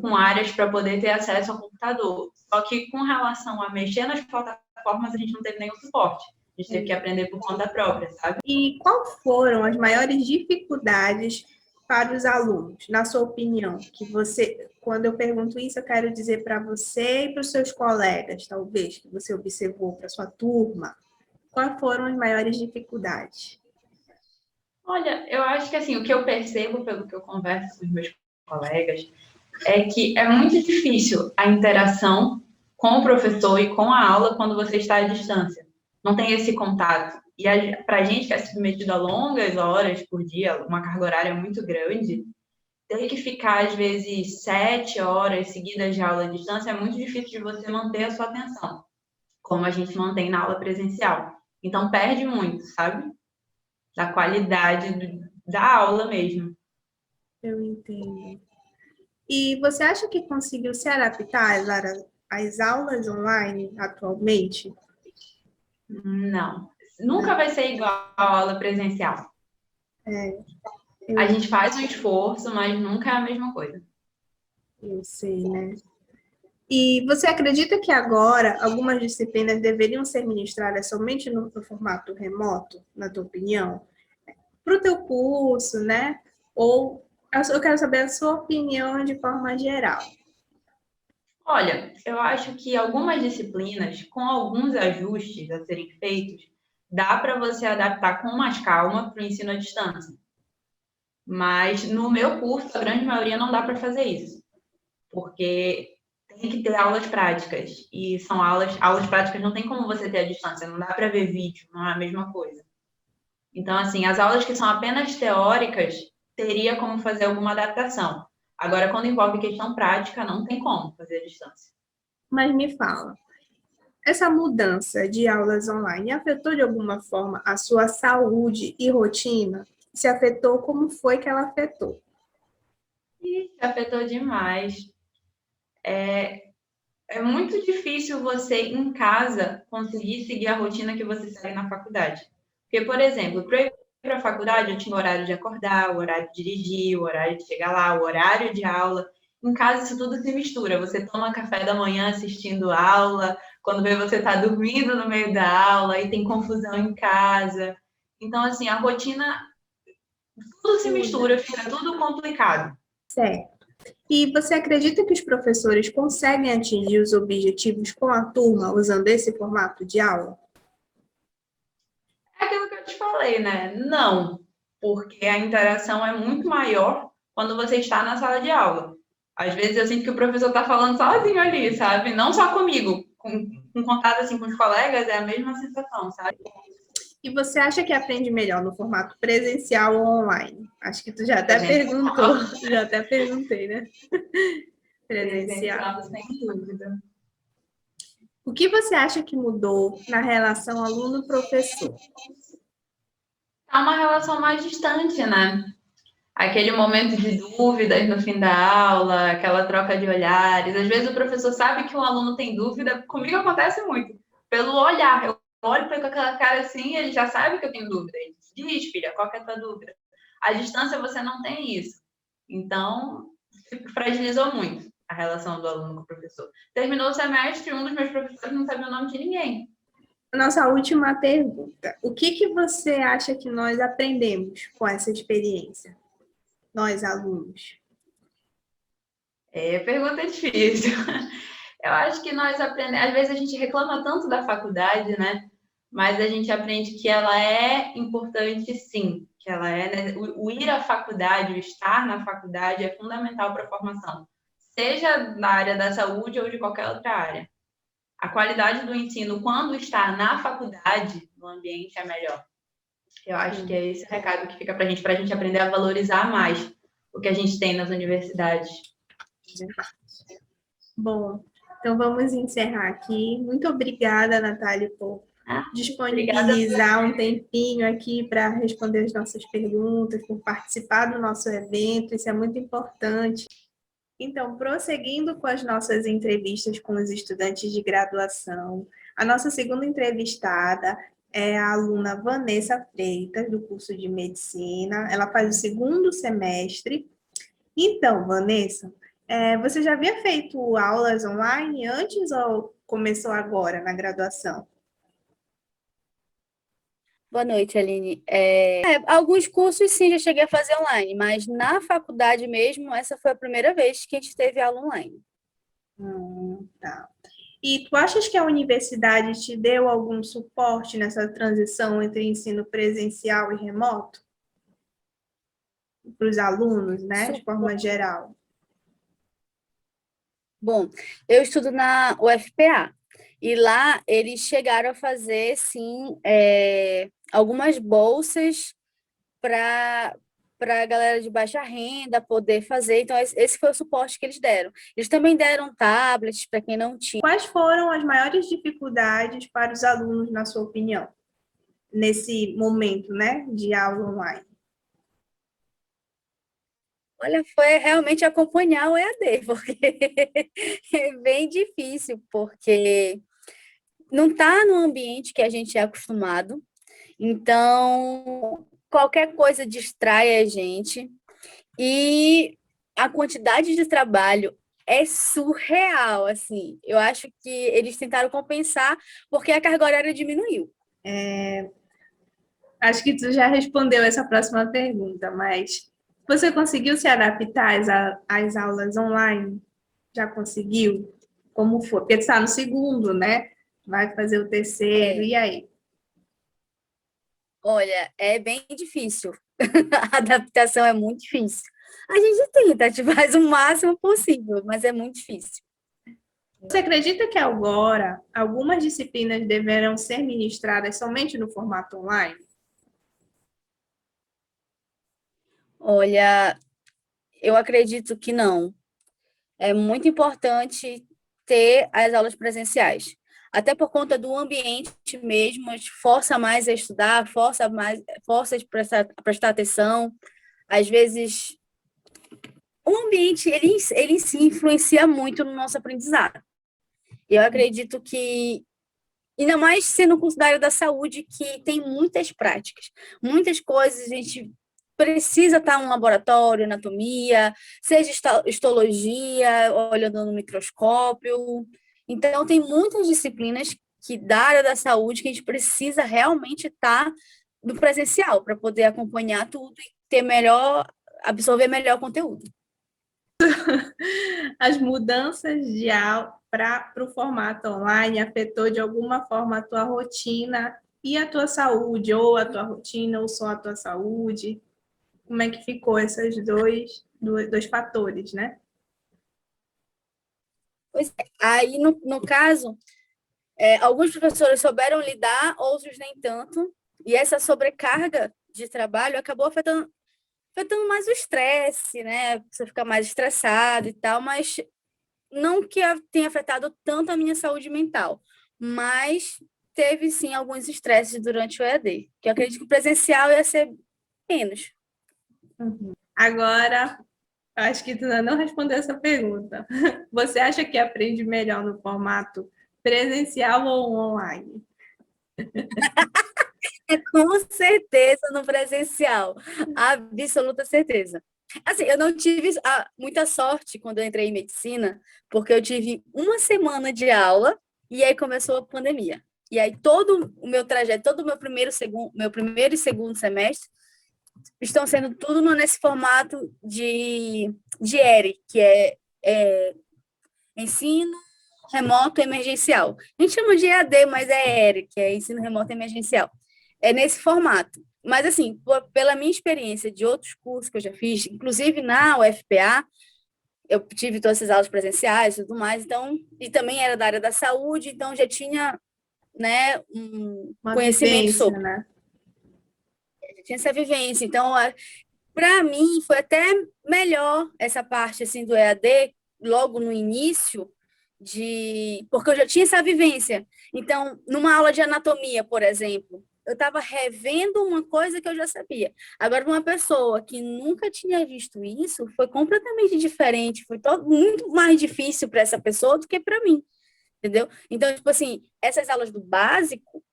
com áreas para poder ter acesso ao computador. Só que com relação a mexer nas plataformas, a gente não teve nenhum suporte. A gente teve que aprender por conta própria, sabe? E quais foram as maiores dificuldades para os alunos, na sua opinião, que você, quando eu pergunto isso, eu quero dizer para você e para os seus colegas, talvez, que você observou para sua turma, quais foram as maiores dificuldades? Olha, eu acho que assim, o que eu percebo pelo que eu converso com os meus colegas é que é muito difícil a interação com o professor e com a aula quando você está à distância. Não tem esse contato. E para a gente que é submetido a longas horas por dia, uma carga horária muito grande, ter que ficar, às vezes, 7 horas seguidas de aula à distância é muito difícil de você manter a sua atenção, como a gente mantém na aula presencial. Então, perde muito, sabe? Da qualidade da aula mesmo. Eu entendo. E você acha que conseguiu se adaptar às aulas online atualmente? Não. Nunca vai ser igual a aula presencial. A gente faz um esforço, mas nunca é a mesma coisa. Eu sei, né? E você acredita que agora algumas disciplinas deveriam ser ministradas somente no formato remoto, na tua opinião? Para o teu curso, né? Ou eu quero saber a sua opinião de forma geral. Olha, eu acho que algumas disciplinas, com alguns ajustes a serem feitos, dá para você adaptar com mais calma para o ensino à distância. Mas no meu curso, a grande maioria não dá para fazer isso, porque tem que ter aulas práticas, e são aulas práticas não tem como você ter à distância, não dá para ver vídeo, não é a mesma coisa. Então, assim, as aulas que são apenas teóricas, teria como fazer alguma adaptação. Agora, quando envolve questão prática, não tem como fazer à distância. Mas me fala, essa mudança de aulas online afetou de alguma forma a sua saúde e rotina? Se afetou, como foi que ela afetou? Afetou demais. É muito difícil você, em casa, conseguir seguir a rotina que você segue na faculdade. Porque, por exemplo, para ir para a faculdade, eu tinha o horário de acordar, o horário de dirigir, o horário de chegar lá, o horário de aula. Em casa, isso tudo se mistura. Você toma café da manhã assistindo aula, quando vê você está dormindo no meio da aula, e tem confusão em casa. Então, assim, a rotina, tudo se mistura, fica tudo complicado. Certo. E você acredita que os professores conseguem atingir os objetivos com a turma usando esse formato de aula? É aquilo que eu te falei, né? Não, porque a interação é muito maior quando você está na sala de aula. Às vezes eu sinto que o professor está falando sozinho ali, sabe? Não só comigo, com contato assim com os colegas, é a mesma sensação, sabe? E você acha que aprende melhor no formato presencial ou online? Acho que tu já até perguntou, já até perguntei, né? Presencial. Sem dúvida. O que você acha que mudou na relação aluno-professor? Tá uma relação mais distante, né? Aquele momento de dúvidas no fim da aula, aquela troca de olhares. Às vezes o professor sabe que um aluno tem dúvida, comigo acontece muito, pelo olhar. Eu olho com aquela cara assim, ele já sabe que eu tenho dúvida. Ele diz, filha, qual que é a tua dúvida? À distância você não tem isso. Então, fragilizou muito a relação do aluno com o professor. Terminou o semestre, um dos meus professores não sabia o nome de ninguém. Nossa última pergunta. O que você acha que nós aprendemos com essa experiência? Nós, alunos. Pergunta difícil. Eu acho que nós aprendemos... Às vezes a gente reclama tanto da faculdade, né? Mas a gente aprende que ela é importante, sim. Que ela é, né? O ir à faculdade, o estar na faculdade é fundamental para a formação. Seja na área da saúde ou de qualquer outra área. A qualidade do ensino, quando está na faculdade, no ambiente, é melhor. Eu acho que é esse recado que fica para a gente aprender a valorizar mais o que a gente tem nas universidades. Bom, então vamos encerrar aqui. Muito obrigada, Natália, por disponibilizar um tempinho aqui para responder as nossas perguntas, por participar do nosso evento. Isso é muito importante. Então, prosseguindo com as nossas entrevistas com os estudantes de graduação, a nossa segunda entrevistada é a aluna Vanessa Freitas, do curso de Medicina. Ela faz o segundo semestre. Então, Vanessa, você já havia feito aulas online antes ou começou agora na graduação? Boa noite, Aline. Alguns cursos sim, já cheguei a fazer online, mas na faculdade mesmo, essa foi a primeira vez que a gente teve aula online. Tá. E tu achas que a universidade te deu algum suporte nessa transição entre ensino presencial e remoto? Para os alunos, né, de forma geral? Bom, eu estudo na UFPA e lá eles chegaram a fazer, sim, algumas bolsas para a galera de baixa renda poder fazer. Então, esse foi o suporte que eles deram. Eles também deram tablets para quem não tinha. Quais foram as maiores dificuldades para os alunos, na sua opinião, nesse momento, né, de aula online? Olha, foi realmente acompanhar o EAD, porque é bem difícil, porque não está no ambiente que a gente é acostumado. Então, qualquer coisa distrai a gente. E a quantidade de trabalho é surreal, assim. Eu acho que eles tentaram compensar porque a carga horária diminuiu. Acho que tu já respondeu essa próxima pergunta, mas você conseguiu se adaptar às aulas online? Já conseguiu? Como foi? Porque tu está no segundo, né? Vai fazer o terceiro, e aí? Olha, é bem difícil. A adaptação é muito difícil. A gente tenta, a gente faz o máximo possível, mas é muito difícil. Você acredita que agora algumas disciplinas deverão ser ministradas somente no formato online? Olha, eu acredito que não. É muito importante ter as aulas presenciais. Até por conta do ambiente mesmo, a gente força mais a estudar, força a prestar atenção. Às vezes, o ambiente, ele se influencia muito no nosso aprendizado. Eu acredito que, ainda mais sendo um curso da área da saúde, que tem muitas práticas, muitas coisas, a gente precisa estar no laboratório, anatomia, seja histologia, olhando no microscópio. Então, tem muitas disciplinas que da área da saúde que a gente precisa realmente estar no presencial para poder acompanhar tudo e ter absorver melhor o conteúdo. As mudanças para o formato online afetou de alguma forma a tua rotina e a tua saúde, ou a tua rotina, ou só a tua saúde? Como é que ficou esses dois fatores, né? Pois é. Aí, no caso, alguns professores souberam lidar, outros nem tanto, e essa sobrecarga de trabalho acabou afetando mais o estresse, né? Você fica mais estressado e tal, mas não que tenha afetado tanto a minha saúde mental, mas teve sim alguns estresses durante o EAD, que eu acredito que o presencial ia ser menos. Agora, acho que tu ainda não respondeu essa pergunta. Você acha que aprende melhor no formato presencial ou online? Com certeza no presencial, absoluta certeza. Assim, eu não tive muita sorte quando eu entrei em medicina, porque eu tive uma semana de aula e aí começou a pandemia. E aí todo o meu trajeto, todo o meu primeiro e segundo semestre estão sendo tudo nesse formato de ERE, que é ensino remoto emergencial. A gente chama de EAD, mas é ERE, que é ensino remoto emergencial. É nesse formato. Mas, assim, pela minha experiência de outros cursos que eu já fiz, inclusive na UFPA, eu tive todas essas aulas presenciais e tudo mais, então, e também era da área da saúde, então já tinha, né, um conhecimento vivência, sobre. Né? Já tinha essa vivência. Então, para mim, foi até melhor essa parte assim, do EAD, logo no início, porque eu já tinha essa vivência. Então, numa aula de anatomia, por exemplo, eu estava revendo uma coisa que eu já sabia. Agora, uma pessoa que nunca tinha visto isso, foi completamente diferente, foi muito mais difícil para essa pessoa do que para mim, entendeu? Então, tipo assim, essas aulas do básico,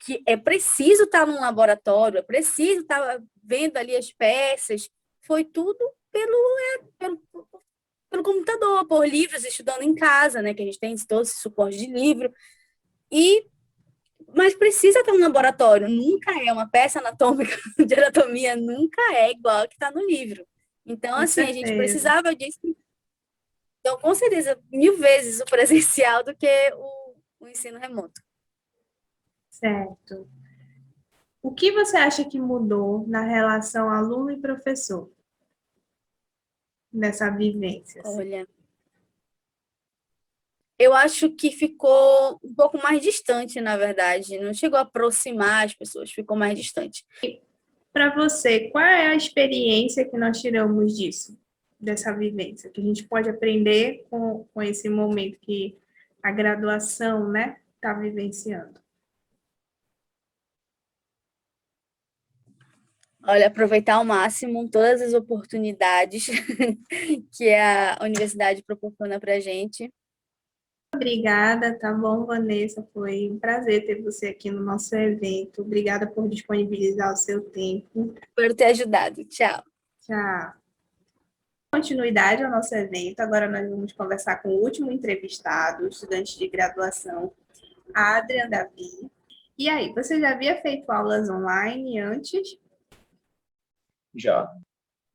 que é preciso estar num laboratório, é preciso estar vendo ali as peças, foi tudo pelo computador, por livros, estudando em casa, né, que a gente tem todo esse suporte de livro, e Mas precisa ter um laboratório, nunca é uma peça anatômica de anatomia, nunca é igual a que está no livro. Então, Com assim, a gente certeza. precisava disso. Então, com certeza, 1000 vezes o presencial do que o ensino remoto. Certo. O que você acha que mudou na relação aluno e professor nessa vivência? Olha, eu acho que ficou um pouco mais distante, na verdade. Não chegou a aproximar as pessoas, ficou mais distante. Para você, qual é a experiência que nós tiramos disso, dessa vivência, que a gente pode aprender com esse momento que a graduação, né, está vivenciando? Olha, aproveitar ao máximo todas as oportunidades que a universidade proporciona para a gente. Obrigada, tá bom, Vanessa? Foi um prazer ter você aqui no nosso evento. Obrigada por disponibilizar o seu tempo. Espero ter ajudado. Tchau. Tchau. Continuidade ao nosso evento. Agora nós vamos conversar com o último entrevistado, estudante de graduação, Adrian Davi. E aí, você já havia feito aulas online antes? Já.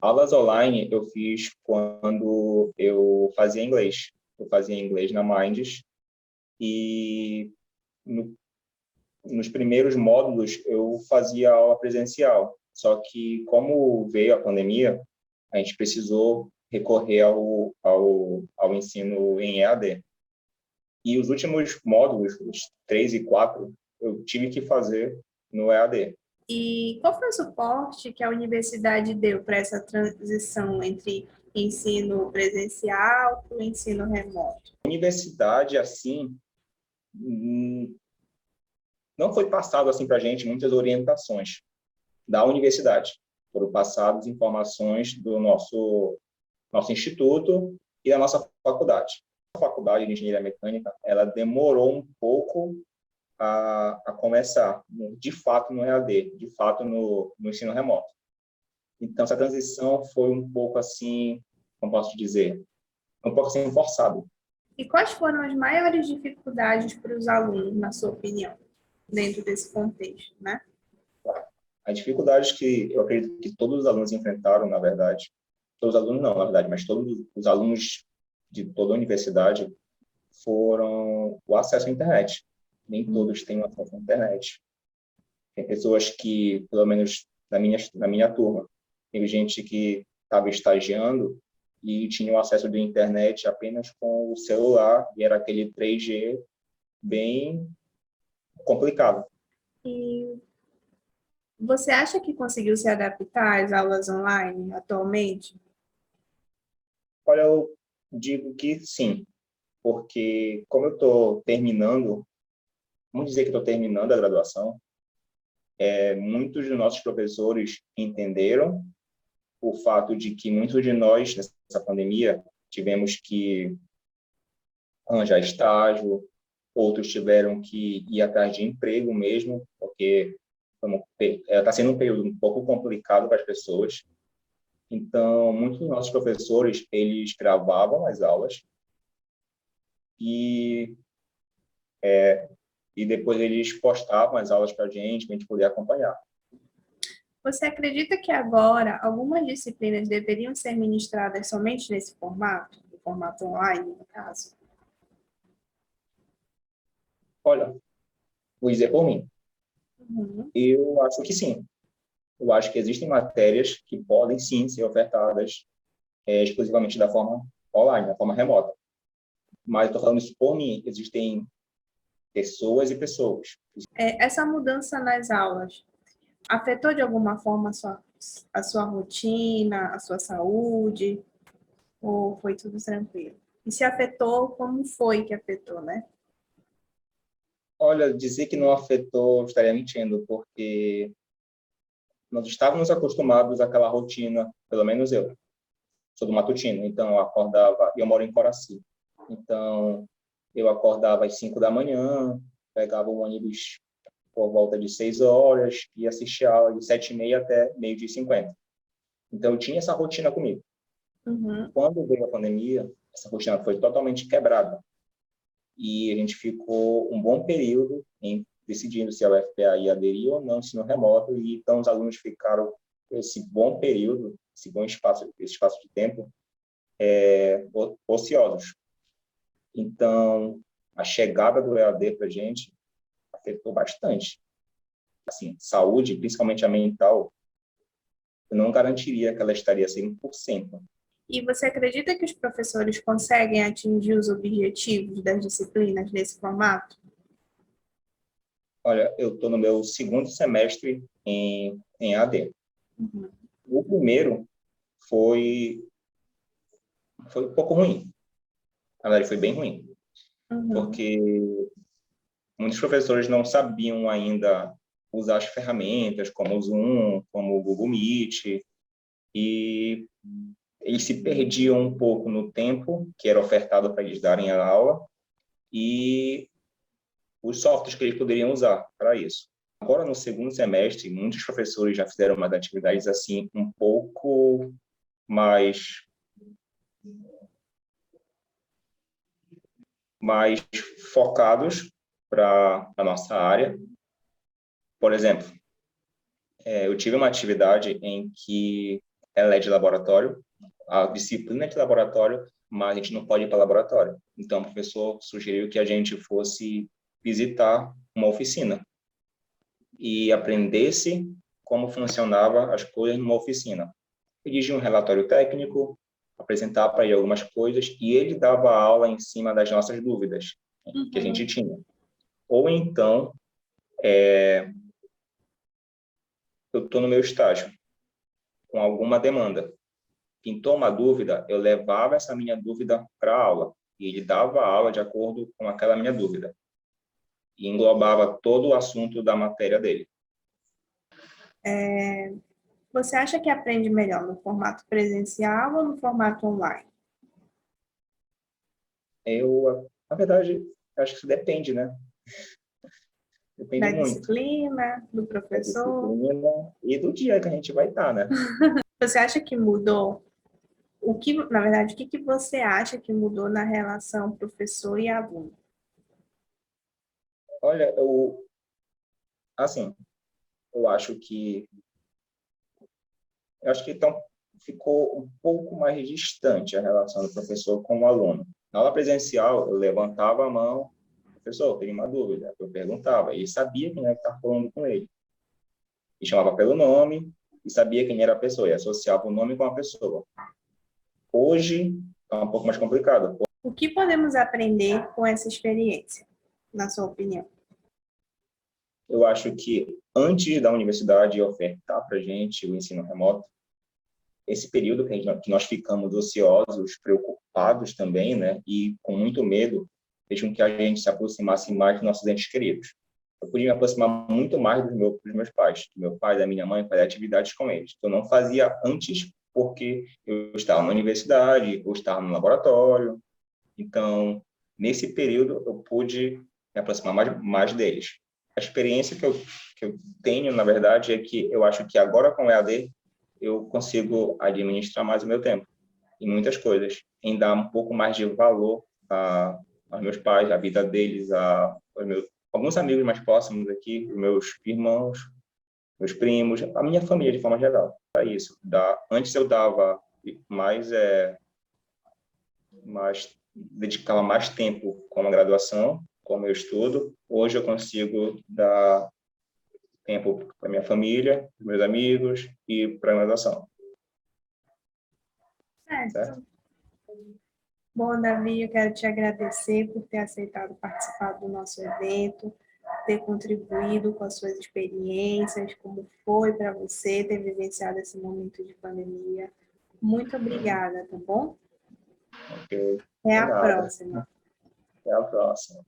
Aulas online eu fiz quando eu fazia inglês. Eu fazia inglês na Minds e nos primeiros módulos eu fazia aula presencial. Só que como veio a pandemia, a gente precisou recorrer ao ensino em EAD. E os últimos módulos, os 3 e 4, eu tive que fazer no EAD. E qual foi o suporte que a universidade deu para essa transição entre ensino presencial para o ensino remoto? A universidade, assim, não foi passado assim para a gente muitas orientações da universidade. Foram passadas informações do nosso instituto e da nossa faculdade. A faculdade de Engenharia Mecânica, ela demorou um pouco a começar, de fato, no EAD, de fato, no ensino remoto. Então, essa transição foi um pouco assim, como posso dizer, um pouco assim forçada. E quais foram as maiores dificuldades para os alunos, na sua opinião, dentro desse contexto, né? As dificuldades que eu acredito que todos os alunos enfrentaram, na verdade, todos os alunos não, na verdade, mas todos os alunos de toda a universidade foram o acesso à internet. Nem todos têm acesso à internet. Tem pessoas que, pelo menos na minha turma, teve gente que estava estagiando e tinha o acesso à internet apenas com o celular, e era aquele 3G bem complicado. E você acha que conseguiu se adaptar às aulas online atualmente? Olha, eu digo que sim, porque como eu estou terminando, vamos dizer que estou terminando a graduação, muitos dos nossos professores entenderam o fato de que muitos de nós, nessa pandemia, tivemos que arranjar estágio, outros tiveram que ir atrás de emprego mesmo, porque está sendo um período um pouco complicado para as pessoas. Então, muitos dos nossos professores, eles gravavam as aulas e depois eles postavam as aulas para a gente poder acompanhar. Você acredita que agora algumas disciplinas deveriam ser ministradas somente nesse formato, no formato online, no caso? Olha, vou dizer por mim. Eu acho que sim. Eu acho que existem matérias que podem, sim, ser ofertadas exclusivamente da forma online, da forma remota. Mas estou falando isso por mim. Existem pessoas e pessoas. Essa mudança nas aulas afetou de alguma forma a sua rotina, a sua saúde? Ou foi tudo tranquilo? E se afetou, como foi que afetou, né? Olha, dizer que não afetou, eu estaria mentindo, porque nós estávamos acostumados àquela rotina, pelo menos eu. Sou do matutino, então eu acordava, eu moro em Coraci. Então, eu acordava às 5 da manhã, pegava o ônibus por volta de 6 horas e assistia a aula de 7h30 até 12h50. Então, eu tinha essa rotina comigo. Quando veio a pandemia, essa rotina foi totalmente quebrada. E a gente ficou um bom período decidindo se a UFPA ia aderir ou não ao ensino remoto, e então os alunos ficaram esse bom período, esse espaço de tempo, ociosos. Então, a chegada do EAD para a gente afetou bastante. Assim, saúde, principalmente a mental, eu não garantiria que ela estaria 100%. E você acredita que os professores conseguem atingir os objetivos das disciplinas nesse formato? Olha, eu estou no meu segundo semestre em AD. Uhum. O primeiro foi um pouco ruim. Na verdade, foi bem ruim. Uhum. Porque muitos professores não sabiam ainda usar as ferramentas como o Zoom, como o Google Meet, e eles se perdiam um pouco no tempo que era ofertado para eles darem a aula e os softwares que eles poderiam usar para isso. Agora, no segundo semestre, muitos professores já fizeram umas atividades assim um pouco mais focados para a nossa área. Por exemplo, eu tive uma atividade em que ela é de laboratório, a disciplina é de laboratório, mas a gente não pode ir para laboratório. Então, o professor sugeriu que a gente fosse visitar uma oficina e aprendesse como funcionava as coisas numa oficina. Redigir um relatório técnico, apresentar para ele algumas coisas, e ele dava aula em cima das nossas dúvidas que a gente tinha. Ou então, eu estou no meu estágio com alguma demanda. Pintou uma dúvida, eu levava essa minha dúvida para a aula, e ele dava a aula de acordo com aquela minha dúvida, e englobava todo o assunto da matéria dele. Você acha que aprende melhor no formato presencial ou no formato online? Na verdade, acho que isso depende, né? Depende Da muito. disciplina, do professor? Da disciplina e do dia que a gente vai estar, né? Você acha que mudou? Na verdade, o que você acha que mudou na relação professor e aluno? Olha, eu acho que então ficou um pouco mais distante a relação do professor com o aluno. Na aula presencial, eu levantava a mão, professor, eu tenho uma dúvida, eu perguntava, e ele sabia quem era que estava falando com ele. E chamava pelo nome, e sabia quem era a pessoa, e associava o nome com a pessoa. Hoje, é um pouco mais complicado. O que podemos aprender com essa experiência, na sua opinião? Eu acho que antes da universidade ofertar para a gente o ensino remoto, esse período que nós ficamos ociosos, preocupados também, né, e com muito medo, fez com que a gente se aproximasse mais dos nossos entes queridos. Eu podia me aproximar muito mais dos meus pais, do meu pai, da minha mãe, fazer atividades com eles. Eu não fazia antes porque eu estava na universidade, ou estava no laboratório. Então, nesse período, eu pude me aproximar mais deles. A experiência que eu tenho, na verdade, é que eu acho que agora com o EAD, eu consigo administrar mais o meu tempo em muitas coisas, em dar um pouco mais de valor aos meus pais, à vida deles, alguns amigos mais próximos aqui, os meus irmãos, meus primos, a minha família de forma geral. É isso. Antes eu dava dedicava mais tempo com a graduação, com o meu estudo. Hoje eu consigo dar tempo para minha família, para meus amigos e para a graduação. Certo. Bom, Davi, eu quero te agradecer por ter aceitado participar do nosso evento, ter contribuído com as suas experiências, como foi para você ter vivenciado esse momento de pandemia. Muito obrigada, tá bom? Ok. Até a próxima. Até a próxima.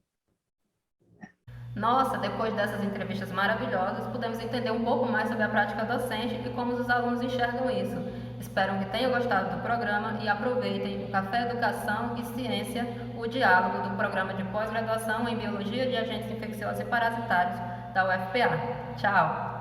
Nossa, depois dessas entrevistas maravilhosas, pudemos entender um pouco mais sobre a prática docente e como os alunos enxergam isso. Espero que tenham gostado do programa e aproveitem o Café Educação e Ciência, o diálogo do programa de pós-graduação em Biologia de Agentes Infecciosos e Parasitários da UFPA. Tchau!